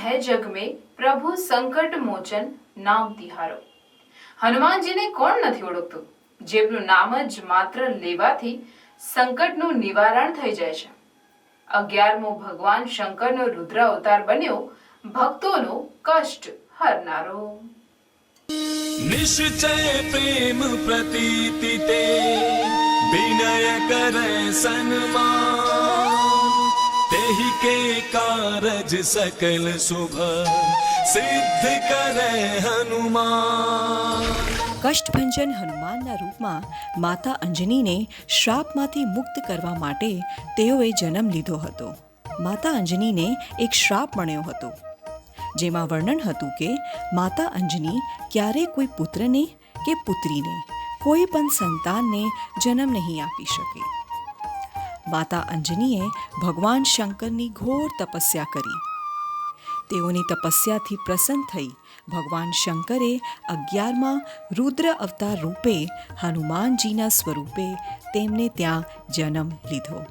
है जग में प्रभु संकट मोचन नाम तिहारो। હનુમાનજીને કોણ નથી ઓળખતું, જેમનું નામ જ માત્ર લેવાથી સંકટનું નિવારણ થઈ જાય છે। 11મો ભગવાન શંકરનો રુદ્ર અવતાર બન્યો, ભક્તોનો કષ્ટ હરનારો। निश्चय प्रेम प्रतीति ते विनय करे सन्मान, तेहि के कारज सकल शुभ सिद्ध करे हनुमान। કષ્ટભંજન હનુમાનના રૂપમાં માતા અંજનીને શ્રાપમાંથી મુક્ત કરવા માટે તેઓએ જન્મ લીધો હતો। માતા અંજનીને એક શ્રાપ મળ્યો હતો, જેમાં વર્ણન હતું કે માતા અંજની ક્યારેય કોઈ પુત્રને કે પુત્રીને, કોઈ પણ સંતાનને જન્મ નહીં આપી શકે। માતા અંજનીએ ભગવાન શંકરની ઘોર તપસ્યા કરી। તેઓની તપસ્યાથી પ્રસન્ન થઈ ભગવાન શંકરે 11મા રુદ્ર અવતાર રૂપે હનુમાનજીના સ્વરૂપે તેમને ત્યાં જન્મ લીધો।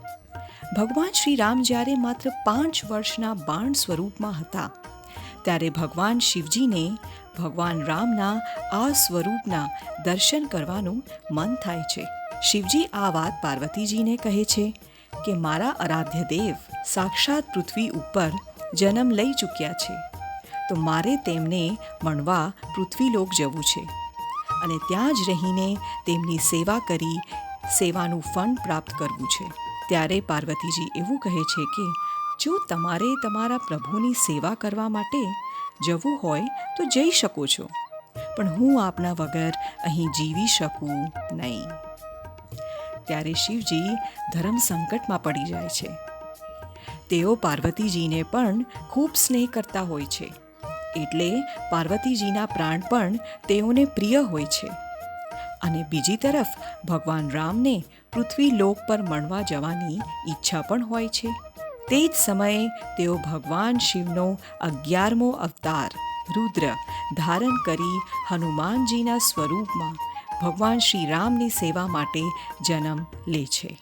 ભગવાન શ્રી રામ જ્યારે માત્ર 5 વર્ષના બાણ સ્વરૂપમાં હતા, ત્યારે ભગવાન શિવજીને ભગવાન રામના આ સ્વરૂપના દર્શન કરવાનું મન થાય છે। શિવજી આ વાત પાર્વતીજીને કહે છે કે મારા આરાધ્ય દેવ સાક્ષાત પૃથ્વી ઉપર જન્મ લઈ ચૂક્યા છે, તો મારે તેમને મળવા પૃથ્વીલોક જવું છે અને ત્યાં જ રહીને તેમની સેવા કરી સેવાનું ફળ પ્રાપ્ત કરવું છે। ત્યારે પાર્વતીજી એવું કહે છે કે જો તમારે તમારા પ્રભુની સેવા કરવા માટે જવું હોય તો જઈ શકો છો, પણ હું આપના વગર અહીં જીવી શકું નહીં। ત્યારે શિવજી ધર્મ સંકટમાં પડી જાય છે। તેઓ પાર્વતીજીને પણ ખૂબ સ્નેહ કરતા હોય છે, એટલે પાર્વતીજીના પ્રાણ પણ તેઓને પ્રિય હોય છે। અને બીજી તરફ ભગવાન રામને પૃથ્વી લોક પર મળવા જવાની ઈચ્છા પણ હોય છે। તે જ સમયે તેઓ ભગવાન શિવનો 11મો અવતાર રુદ્ર ધારણ કરી હનુમાનજીના સ્વરૂપમાં ભગવાન શ્રી રામની સેવા માટે જન્મ લે છે।